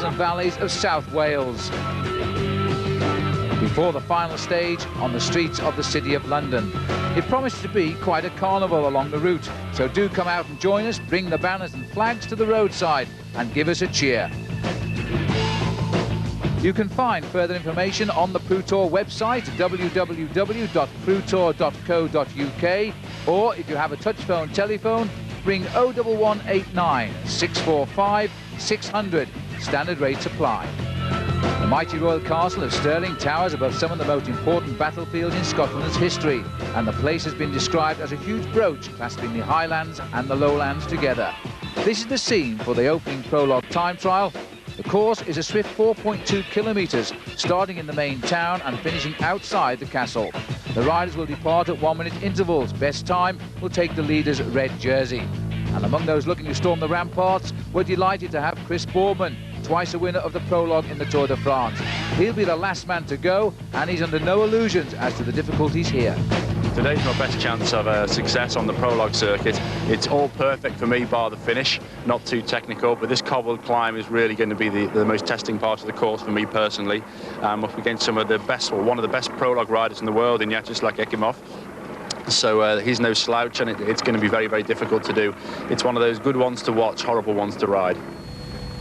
and valleys of South Wales. Before the final stage on the streets of the City of London. It promised to be quite a carnival along the route, so do come out and join us, bring the banners and flags to the roadside and give us a cheer. You can find further information on the Prutour website, www.prutour.co.uk, or if you have a touch-phone telephone, ring 01189 645 600. Standard rates apply. The mighty royal castle of Stirling towers above some of the most important battlefields in Scotland's history, and the place has been described as a huge brooch clasping the Highlands and the Lowlands together. This is the scene for the opening prologue time trial. The course is a swift 4.2 kilometres, starting in the main town and finishing outside the castle. The riders will depart at 1-minute intervals. Best time will take the leader's red jersey. And among those looking to storm the ramparts, we're delighted to have Chris Boardman, twice a winner of the Prologue in the Tour de France. He'll be the last man to go, and he's under no illusions as to the difficulties here. Today's my best chance of success on the Prologue circuit. It's all perfect for me bar the finish, not too technical, but this cobbled climb is really going to be the most testing part of the course for me personally. Up against some of the best, or one of the best Prologue riders in the world, in Jaroslav Hincapie. So he's no slouch, and it's going to be very, very difficult to do. It's one of those good ones to watch, horrible ones to ride.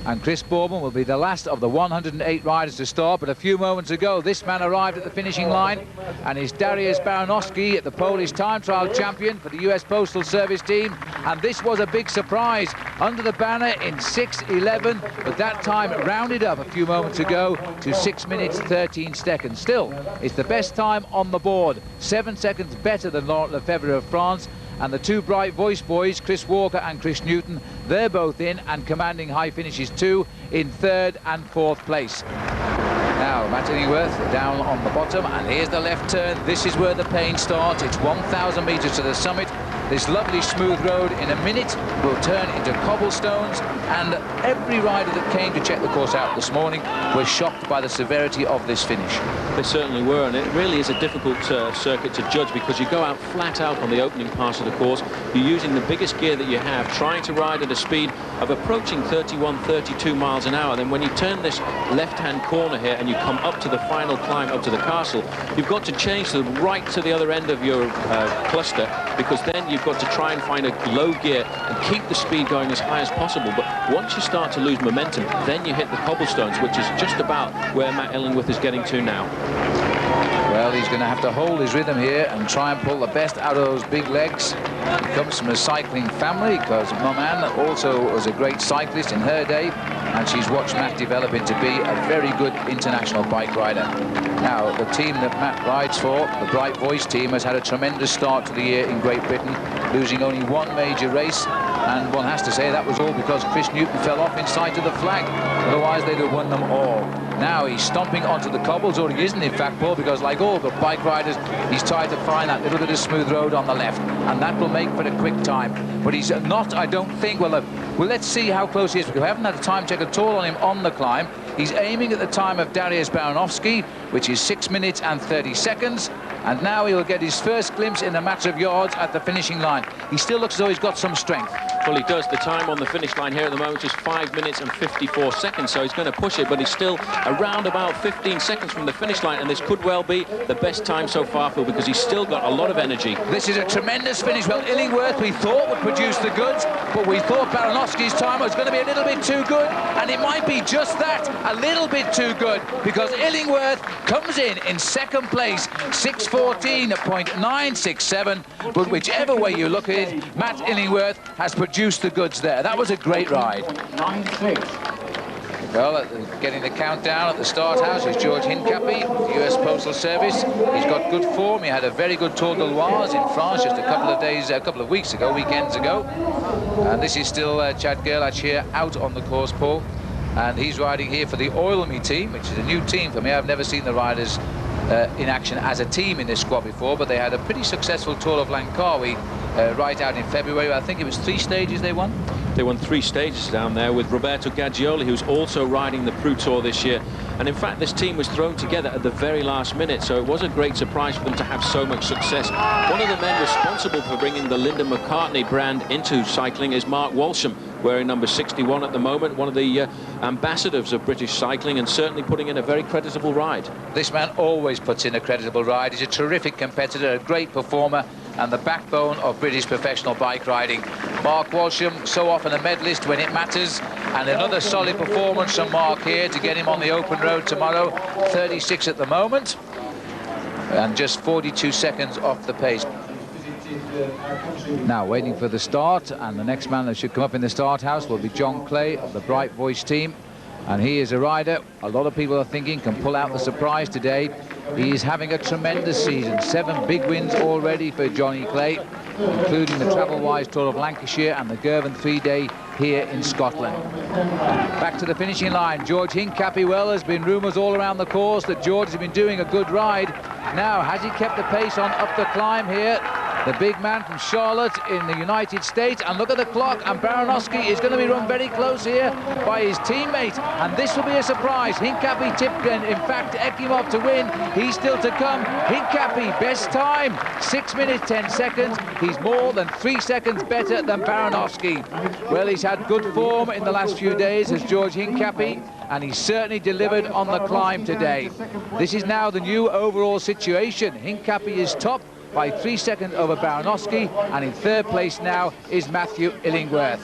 And Chris Boardman will be the last of the 108 riders to start, but a few moments ago this man arrived at the finishing line, and is Dariusz Baranowski, the Polish time trial champion for the US Postal Service team, and this was a big surprise, under the banner in 6:11, but that time rounded up a few moments ago to 6 minutes 13 seconds. Still, it's the best time on the board, 7 seconds better than Laurent Lefebvre of France. And the two bright voice boys, Chris Walker and Chris Newton, they're both in and commanding high finishes too, in 3rd and 4th place. Now, Matt Illingworth down on the bottom, and here's the left turn. This is where the pain starts. It's 1,000 metres to the summit. This lovely smooth road in a minute will turn into cobblestones, and every rider that came to check the course out this morning was shocked by the severity of this finish. They certainly were, and it really is a difficult circuit to judge, because you go out flat out on the opening pass of the course. You're using the biggest gear that you have, trying to ride at a speed of approaching 31, 32 miles an hour. Then when you turn this left-hand corner here and you come up to the final climb up to the castle, you've got to change to the right to the other end of your cluster, because then you've got to try and find a low gear and keep the speed going as high as possible. But once you start to lose momentum, then you hit the cobblestones, which is just about where Matt Illingworth is getting to now. Well, he's going to have to hold his rhythm here and try and pull the best out of those big legs. He comes from a cycling family, because Mum Ann also was a great cyclist in her day, and she's watched Matt develop into be a very good international bike rider. Now, the team that Matt rides for, the Bright Voice team, has had a tremendous start to the year in Great Britain, losing only one major race, and one has to say that was all because Chris Newton fell off in sight of the flag. Otherwise, they'd have won them all. Now he's stomping onto the cobbles, or he isn't in fact, Paul, because like all the bike riders, he's tried to find that little bit of smooth road on the left, and that will make for a quick time. But he's not, I don't think, well, let's see how close he is, because we haven't had a time check at all on him on the climb. He's aiming at the time of Dariusz Baranowski, which is 6 minutes and 30 seconds. And now he'll get his first glimpse in a matter of yards at the finishing line. He still looks as though he's got some strength. Well, he does. The time on the finish line here at the moment is 5 minutes and 54 seconds, so he's going to push it, but he's still around about 15 seconds from the finish line, and this could well be the best time so far, Phil, because he's still got a lot of energy. This is a tremendous finish. Well, Illingworth, we thought, would produce the goods, but we thought Baranowski's time was going to be a little bit too good, and it might be just that, a little bit too good, because Illingworth comes in second place, 6:14.967, but whichever way you look at it, Matt Illingworth has produced the goods there. That was a great ride. 9-6. Well, getting the countdown at the start house is George Hincapie, the US Postal Service. He's got good form. He had a very good Tour de Loire in France just a couple of weeks ago, weekends ago. And this is still Chad Gerlach here out on the course, Paul. And he's riding here for the Oil Me team, which is a new team for me. I've never seen the riders in action as a team in this squad before, but they had a pretty successful Tour of Langkawi right out in February. I think it was 3 stages they won. They won 3 stages down there with Roberto Gaggioli, who's also riding the Prutour this year. And in fact, this team was thrown together at the very last minute, so it was a great surprise for them to have so much success. One of the men responsible for bringing the Linda McCartney brand into cycling is Mark Walsham, wearing number 61 at the moment, one of the ambassadors of British cycling, and certainly putting in a very creditable ride. This man always puts in a creditable ride. He's a terrific competitor, a great performer, and the backbone of British professional bike riding. Mark Walsham, so often a medalist when it matters, and another solid performance from Mark here to get him on the open road tomorrow. 36 at the moment, and just 42 seconds off the pace. Now waiting for the start, and the next man that should come up in the start house will be John Clay of the Bright Voice team, and he is a rider a lot of people are thinking can pull out the surprise today. He is having a tremendous season, 7 big wins already for Johnny Clay, including the Travel-Wise Tour of Lancashire and the Girvan 3-day here in Scotland. Back to the finishing line, George Hincapie. Well, there's been rumours all around the course that George has been doing a good ride. Now, has he kept the pace on up the climb here? The big man from Charlotte in the United States, and look at the clock, and Baranowski is going to be run very close here by his teammate, and this will be a surprise. Hincapie tipped in fact Ekimov to win. He's still to come. Hincapie, best time, 6 minutes 10 seconds. He's more than 3 seconds better than Baranowski. Well, he's had good form in the last few days as George Hincapie, and he certainly delivered on the climb today. This is now the new overall situation. Hincapie is top by 3 seconds over Baranowski, and in third place now is Matthew Illingworth.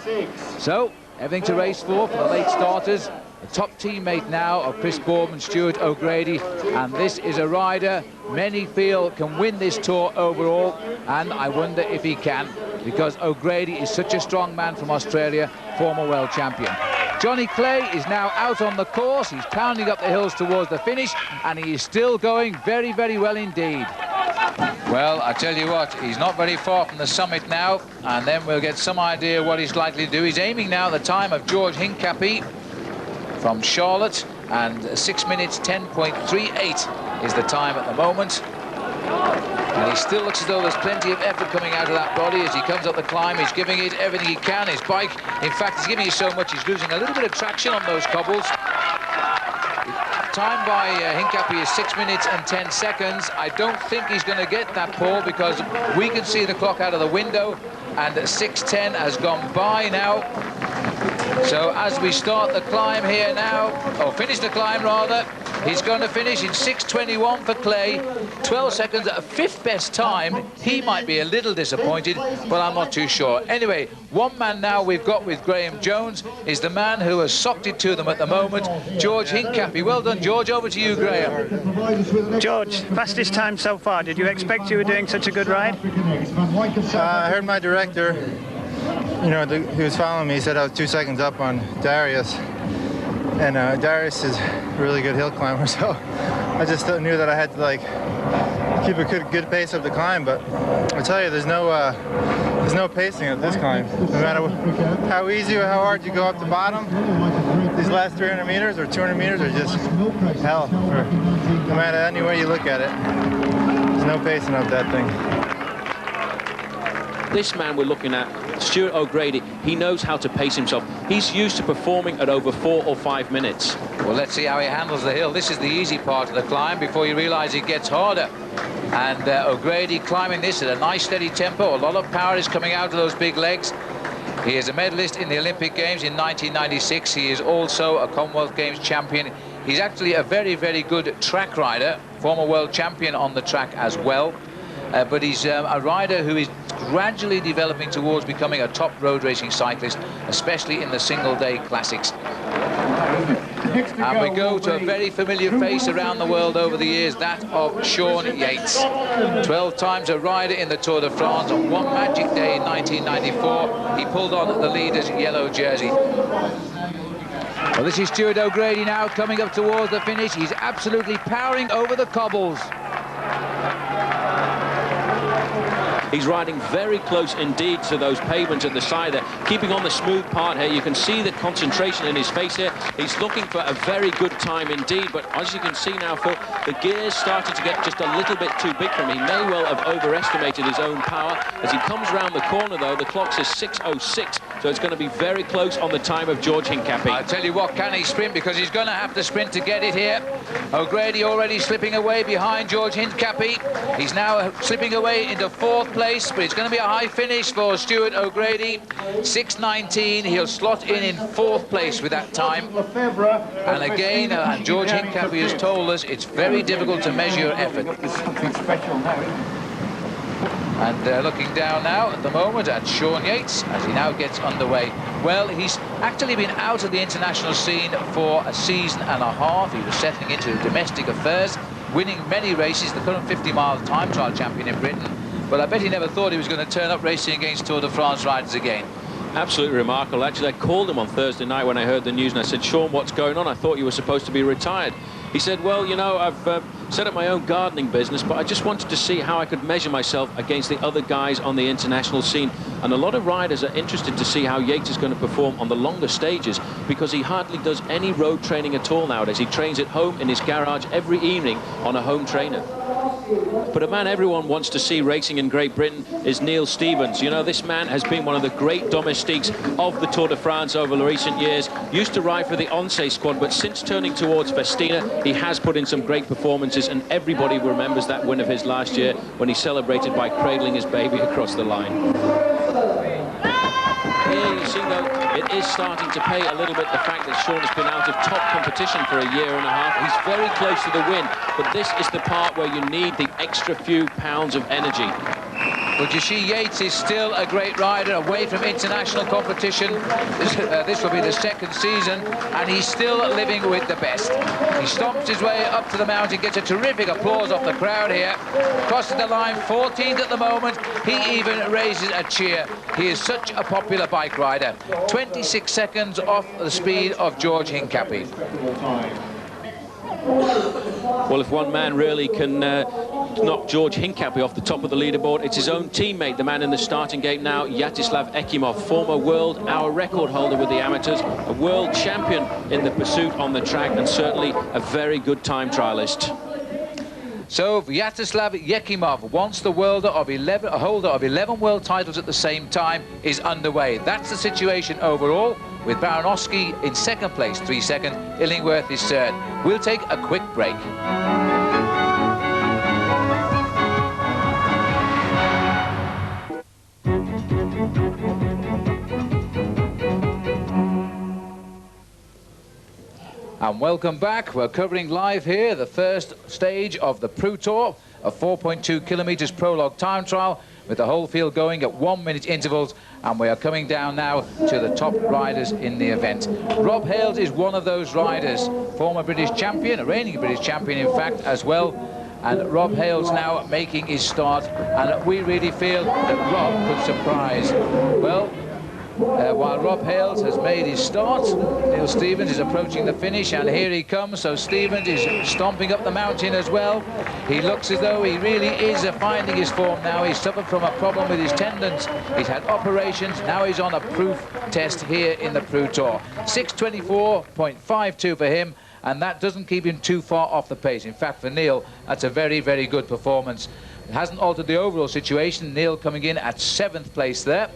So, everything to race for the late starters. The top teammate now of Chris Boardman, Stuart O'Grady, and this is a rider many feel can win this tour overall, and I wonder if he can, because O'Grady is such a strong man from Australia, former world champion. Johnny Clay is now out on the course. He's pounding up the hills towards the finish, and he is still going very, very well indeed. Well, I tell you what, he's not very far from the summit now, and then we'll get some idea what he's likely to do. He's aiming now at the time of George Hincapie from Charlotte, and 6 minutes 10.38 is the time at the moment. And he still looks as though there's plenty of effort coming out of that body as he comes up the climb. He's giving it everything he can. His bike, in fact, is giving it so much he's losing a little bit of traction on those cobbles. Time by Hincapie is 6 minutes and 10 seconds. I don't think he's going to get that, Paul, because we can see the clock out of the window, and 6:10 has gone by now. So as we start the climb here now, or finish the climb rather, he's going to finish in 6:21 for Clay, 12 seconds at a 5th best time. He might be a little disappointed, but I'm not too sure. Anyway, one man now we've got with Graham Jones is the man who has socked it to them at the moment, George Hincapie. Well done, George. Over to you, Graham. George, fastest time so far. Did you expect you were doing such a good ride? I heard my director, you know, he was following me. He said I was 2 seconds up on Darius. And Darius is a really good hill climber, so I just knew that I had to, like, keep a good pace up the climb. But I tell you, there's no pacing at this climb. No matter how easy or how hard you go up the bottom, these last 300 meters or 200 meters are just hell. No matter any way you look at it, there's no pacing up that thing. This man we're looking at, Stuart O'Grady, he knows how to pace himself. He's used to performing at over 4 or 5 minutes. Well, let's see how he handles the hill. This is the easy part of the climb before you realise it gets harder. And O'Grady climbing this at a nice steady tempo. A lot of power is coming out of those big legs. He is a medalist in the Olympic Games in 1996. He is also a Commonwealth Games champion. He's actually a very, very good track rider, former world champion on the track as well. But he's a rider who is gradually developing towards becoming a top road racing cyclist, especially in the single-day classics. And we go to a very familiar face around the world over the years, that of Sean Yates. 12 times a rider in the Tour de France. On one magic day in 1994, he pulled on the leader's yellow jersey. Well, this is Stuart O'Grady now coming up towards the finish. He's absolutely powering over the cobbles. He's riding very close indeed to those pavements at the side there, keeping on the smooth part here. You can see the concentration in his face here. He's looking for a very good time indeed, but as you can see now, Phil, the gears started to get just a little bit too big for him. He may well have overestimated his own power. As he comes round the corner, though, the clock says 6:06, so it's going to be very close on the time of George Hincapie. I tell you what, can he sprint? Because he's going to have to sprint to get it here. O'Grady already slipping away behind George Hincapie. He's now slipping away into 4th place. place, but it's going to be a high finish for Stuart O'Grady. 6:19, he'll slot in 4th place with that time. And again, George Hincapie has told us it's very difficult to measure your effort. And looking down now at the moment at Sean Yates as he now gets underway. Well, he's actually been out of the international scene for a season and a half. He was settling into domestic affairs, winning many races, the current 50-mile time trial champion in Britain. But I bet he never thought he was going to turn up racing against Tour de France riders again. Absolutely remarkable. Actually, I called him on Thursday night when I heard the news, and I said, Sean, what's going on? I thought you were supposed to be retired. He said, well, you know, I've set up my own gardening business, but I just wanted to see how I could measure myself against the other guys on the international scene. And a lot of riders are interested to see how Yates is going to perform on the longer stages, because he hardly does any road training at all nowadays. He trains at home in his garage every evening on a home trainer. But a man everyone wants to see racing in Great Britain is Neil Stevens. You know, this man has been one of the great domestiques of the Tour de France over recent years. Used to ride for the Once squad, but since turning towards Festina, he has put in some great performances, and everybody remembers that win of his last year when he celebrated by cradling his baby across the line. Here you see, though, it is starting to pay a little bit the fact that Sean has been out of top competition for a year and a half. He's very close to the win, but this is the part where you need the extra few pounds of energy. But you see, Yates is still a great rider away from international competition. This will be the 2nd season, and he's still living with the best. He stomps his way up to the mountain, gets a terrific applause off the crowd here. Crosses the line, 14th at the moment. He even raises a cheer. He is such a popular bike rider. 26 seconds off the speed of George Hincapie. Well, if one man really can knock George Hincapie off the top of the leaderboard, it's his own teammate, the man in the starting gate now, Yaroslav Ekimov, former world hour record holder with the amateurs, a world champion in the pursuit on the track, and certainly a very good time trialist. So Yaroslav Ekimov, once the holder of 11 world titles at the same time, is underway. That's the situation overall, with Baranowski in 2nd place, 3 seconds. Illingworth is 3rd. We'll take a quick break. And welcome back. We're covering live here the first stage of the Prutour, a 4.2 kilometres prologue time trial, with the whole field going at 1-minute intervals, and we are coming down now to the top riders in the event. Rob Hales is one of those riders, former British champion, a reigning British champion in fact as well, and Rob Hales now making his start, and we really feel that Rob could surprise. Well, while Rob Hales has made his start, Neil Stevens is approaching the finish, and here he comes. So Stevens is stomping up the mountain as well. He looks as though he really is finding his form now. He's suffered from a problem with his tendons. He's had operations. Now he's on a proof test here in the Prutour. 6:24.52 for him, and that doesn't keep him too far off the pace. In fact, for Neil, that's a very, very good performance. It hasn't altered the overall situation. Neil coming in at 7th place there.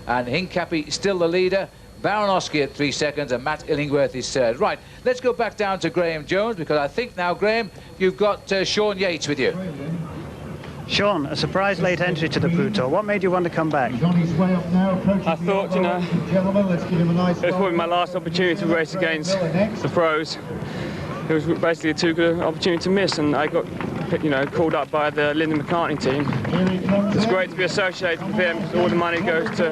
And Hincapie still the leader, Baranowski at 3 seconds, and Matt Illingworth is 3rd. Right, let's go back down to Graham Jones, because I think now, Graham, you've got Sean Yates with you. Sean, a surprise late entry to the Prutour. What made you want to come back? I thought, you know, it was probably my last opportunity to race against the pros. It was basically a too good an opportunity to miss, and I got, you know, called up by the Lyndon McCartney team. It's great to be associated with them, because all the money goes to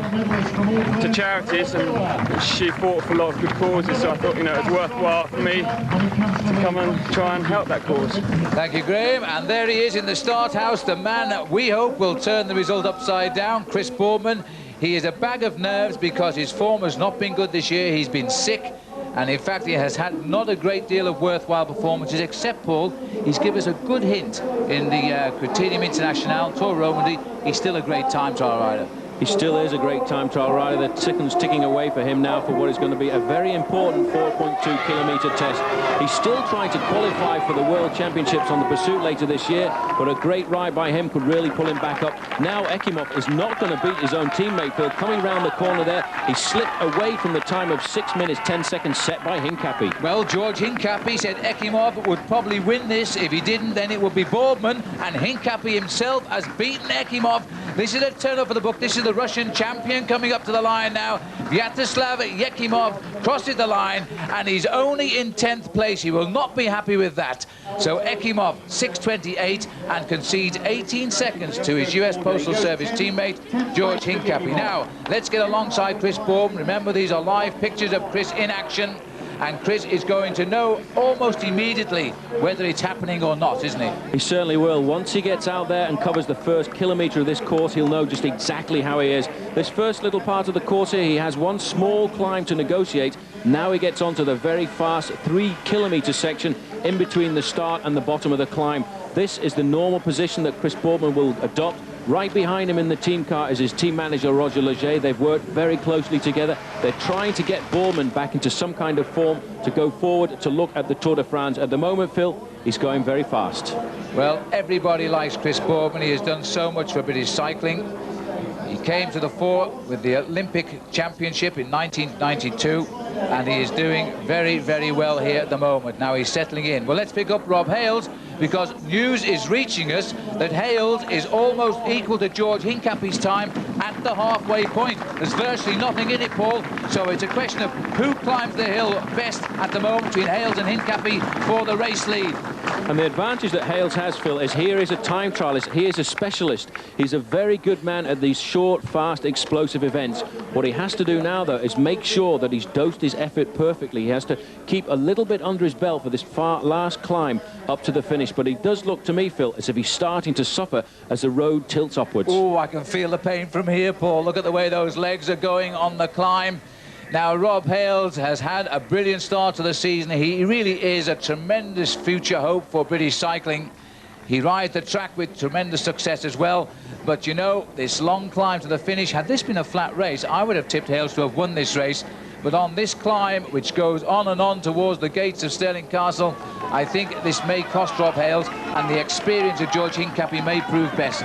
charities, and she fought for a lot of good causes, so I thought, you know, it was worthwhile for me to come and try and help that cause. Thank you, Graham. And there he is in the start house, the man that we hope will turn the result upside down, Chris Boardman. He is a bag of nerves because his form has not been good this year. He's been sick. And in fact, he has had not a great deal of worthwhile performances, except, Paul, he's given us a good hint in the Podium International, Tour Romandy. He's still a great time trial rider. He still is a great time trial rider. The seconds ticking away for him now for what is going to be a very important 4.2 kilometre test. He's still trying to qualify for the World Championships on the pursuit later this year, but a great ride by him could really pull him back up. Now Ekimov is not going to beat his own teammate, Phil. Coming round the corner there, he slipped away from the time of 6 minutes 10 seconds set by Hincapie. Well, George Hincapie said Ekimov would probably win this. If he didn't, then it would be Boardman, and Hincapie himself has beaten Ekimov. This is a turn up for the book. This is the Russian champion coming up to the line now. Vyacheslav Yekimov crosses the line, and he's only in 10th place. He will not be happy with that. So Yekimov, 6:28, and concedes 18 seconds to his US Postal Service teammate, George Hincapie. Now, let's get alongside Chris Boardman. Remember, these are live pictures of Chris in action, and Chris is going to know almost immediately whether it's happening or not, isn't he? He certainly will. Once he gets out there and covers the first kilometre of this course, he'll know just exactly how he is. This first little part of the course here, he has one small climb to negotiate. Now he gets onto the very fast 3-kilometre section in between the start and the bottom of the climb. This is the normal position that Chris Boardman will adopt. Right behind him in the team car is his team manager, Roger Leger. They've worked very closely together. They're trying to get Boardman back into some kind of form to go forward to look at the Tour de France. At the moment, Phil, he's going very fast. Well, everybody likes Chris Boardman. He has done so much for British cycling. He came to the fore with the Olympic Championship in 1992, and he is doing very, very well here at the moment. Now he's settling in. Well, let's pick up Rob Hales, because news is reaching us that Hales is almost equal to George Hincapie's time at the halfway point. There's virtually nothing in it, Paul, so it's a question of who climbs the hill best at the moment between Hales and Hincapie for the race lead. And the advantage that Hales has, Phil, is here is a time trialist. He is a specialist. He's a very good man at these short, fast, explosive events. What he has to do now, though, is make sure that he's dosed his effort perfectly. He has to keep a little bit under his belt for this last climb up to the finish. But he does look to me, Phil, as if he's starting to suffer as the road tilts upwards. Oh, I can feel the pain from here, Paul. Look at the way those legs are going on the climb. Now, Rob Hales has had a brilliant start to the season. He really is a tremendous future hope for British cycling. He rides the track with tremendous success as well. But, you know, this long climb to the finish, had this been a flat race, I would have tipped Hales to have won this race. But on this climb, which goes on and on towards the gates of Stirling Castle, I think this may cost Rob Hales, and the experience of George Hincapie may prove best.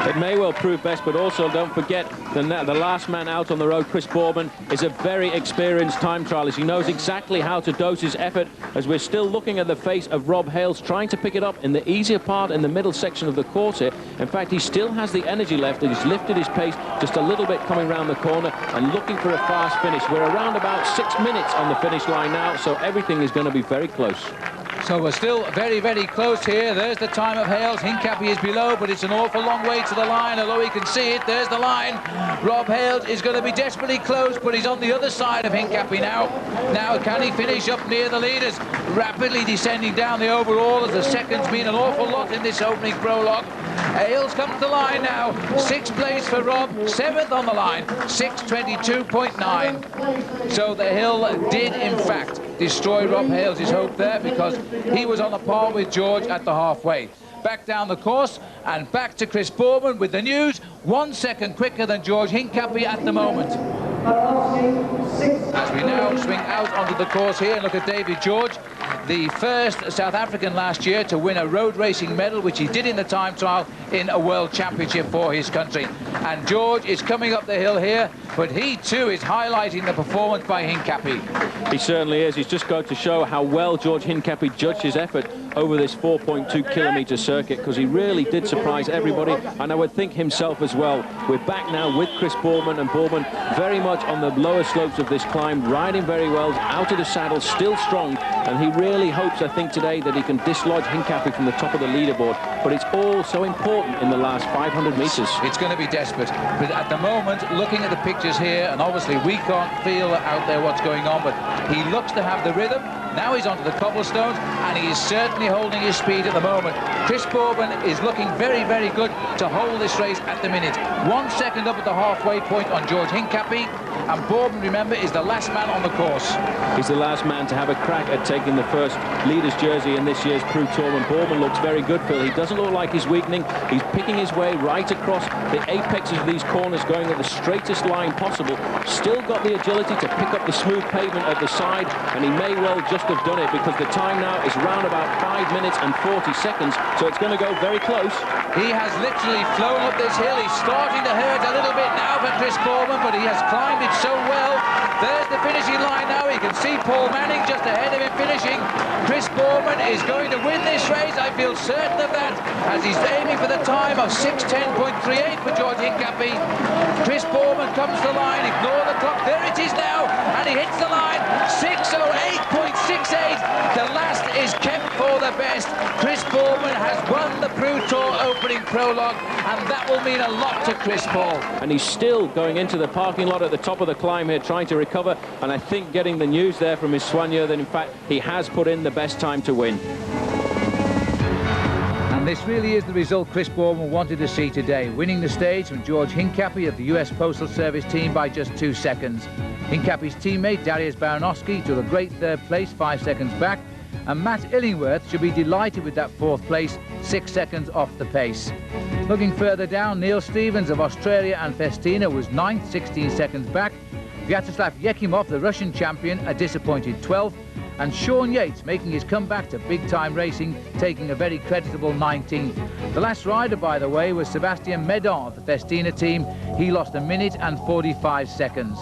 It may well prove best, but also don't forget the last man out on the road, Chris Boardman, is a very experienced time trialist. He knows exactly how to dose his effort, as we're still looking at the face of Rob Hales, trying to pick it up in the easier part in the middle section of the course here. In fact, he still has the energy left. He's lifted his pace just a little bit coming round the corner and looking for a fast finish. We're around about 6 minutes on the finish line now, so everything is going to be very close. So we're still very, very close here. There's the time of Hales. Hincapie is below, but it's an awful long way to the line, although he can see it. There's the line. Rob Hales is going to be desperately close, but he's on the other side of Hincapie now. Now, can he finish up near the leaders? Rapidly descending down the overall, as the seconds mean an awful lot in this opening prologue. Hales comes to the line now. 6th place for Rob, 7th on the line, 6:22.9. So the hill did, in fact, destroy Rob Hales' hope there, because he was on a par with George at the halfway. Back down the course and back to Chris Boardman with the news. 1 second quicker than George Hincapie at the moment. As we now swing out onto the course here and look at David George, the first South African last year to win a road racing medal, which he did in the time trial in a world championship for his country. And George is coming up the hill here, but he too is highlighting the performance by Hincapie. He certainly is. He's just going to show how well George Hincapie judged his effort over this 4.2-kilometre circuit, because he really did surprise everybody, and I would think himself as well. We're back now with Chris Boardman, and Boardman very much on the lower slopes of this climb, riding very well, out of the saddle, still strong, and he really hopes, I think, today that he can dislodge Hincapie from the top of the leaderboard. But it's all so important in the last 500 metres. It's going to be desperate, but at the moment, looking at the pictures here, and obviously we can't feel out there what's going on, but he looks to have the rhythm. Now he's onto the cobblestones, and he is certainly holding his speed at the moment. Chris Boardman is looking very, very good to hold this race at the minute. 1 second up at the halfway point on George Hincapie, and Boardman, remember, is the last man on the course. He's the last man to have a crack at taking the first leader's jersey in this year's Prutour, and Boardman looks very good, Phil. He doesn't look like he's weakening. He's picking his way right across the apexes of these corners, going at the straightest line possible. Still got the agility to pick up the smooth pavement at the side, and he may well just have done it, because the time now is round about 5 minutes and 40 seconds, so it's going to go very close. He has literally flown up this hill. He's starting to hurt a little bit now for Chris Boardman, but he has climbed it so well. There's the finishing line now. You can see Paul Manning just ahead of him finishing. Chris Boardman is going to win this race. I feels certain of that as he's aiming for the time of 6:10.38 for George Hincapie. Chris Boardman comes to the line, ignore the clock, there it is now, and he hits the line, 6:08.68. The last is kept for the best. Chris Boardman has won the Prutour opening prologue, and that will mean a lot to Chris Paul. And he's still going into the parking lot at the top of the climb here, trying to recover, and I think getting the news there from his soigneur that in fact he has put in the best time to win. And this really is the result Chris Boardman wanted to see today, winning the stage from George Hincapie of the US Postal Service team by just 2 seconds. Hincapie's teammate Darius Baranowski took a great third place, 5 seconds back, and Matt Illingworth should be delighted with that 4th place, 6 seconds off the pace. Looking further down, Neil Stevens of Australia and Festina was 9th, 16 seconds back. Vyacheslav Yekimov, the Russian champion, a disappointed 12th, and Sean Yates making his comeback to big-time racing, taking a very creditable 19th. The last rider, by the way, was Sebastian Medon of the Festina team. He lost 1 minute and 45 seconds.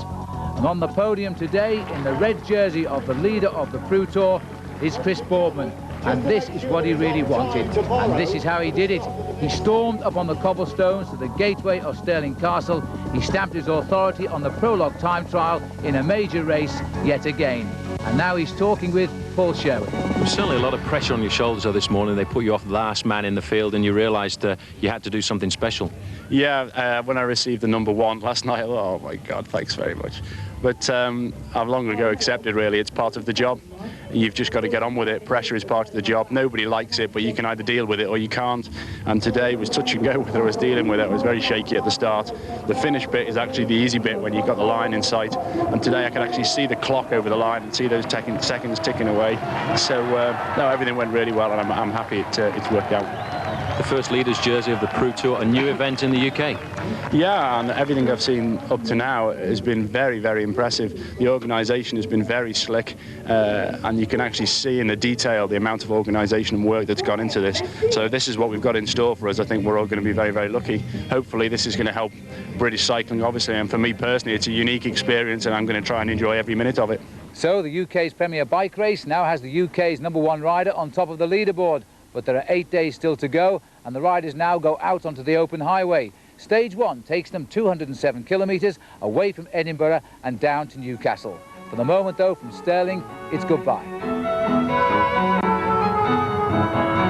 And on the podium today, in the red jersey of the leader of the Prutour, is Chris Boardman. And this is what he really wanted, and this is how he did it. He stormed up on the cobblestones to the gateway of Stirling Castle. He stamped his authority on the prologue time trial in a major race yet again. And now he's talking with Paul Sherwood. There's certainly a lot of pressure on your shoulders though this morning. They put you off last man in the field and you realised you had to do something special. Yeah, when I received the number 1 last night, I thought, oh my God, thanks very much. But I've long ago accepted, really, it's part of the job. You've just got to get on with it. Pressure is part of the job. Nobody likes it, but you can either deal with it or you can't. And today was touch and go whether I was dealing with it. I was very shaky at the start. The finish bit is actually the easy bit when you've got the line in sight. And today I could actually see the clock over the line and see those seconds ticking away. So, no, everything went really well, and I'm happy it's worked out. The first leader's jersey of the Prutour, a new event in the UK. Yeah, and everything I've seen up to now has been very, very impressive. The organisation has been very slick, and you can actually see in the detail the amount of organisation and work that's gone into this. So this is what we've got in store for us. I think we're all going to be very, very lucky. Hopefully this is going to help British cycling, obviously, and for me personally, it's a unique experience, and I'm going to try and enjoy every minute of it. So the UK's premier bike race now has the UK's #1 rider on top of the leaderboard. But there are 8 days still to go, and the riders now go out onto the open highway. Stage 1 takes them 207 kilometres away from Edinburgh and down to Newcastle. For the moment, though, from Stirling, it's goodbye.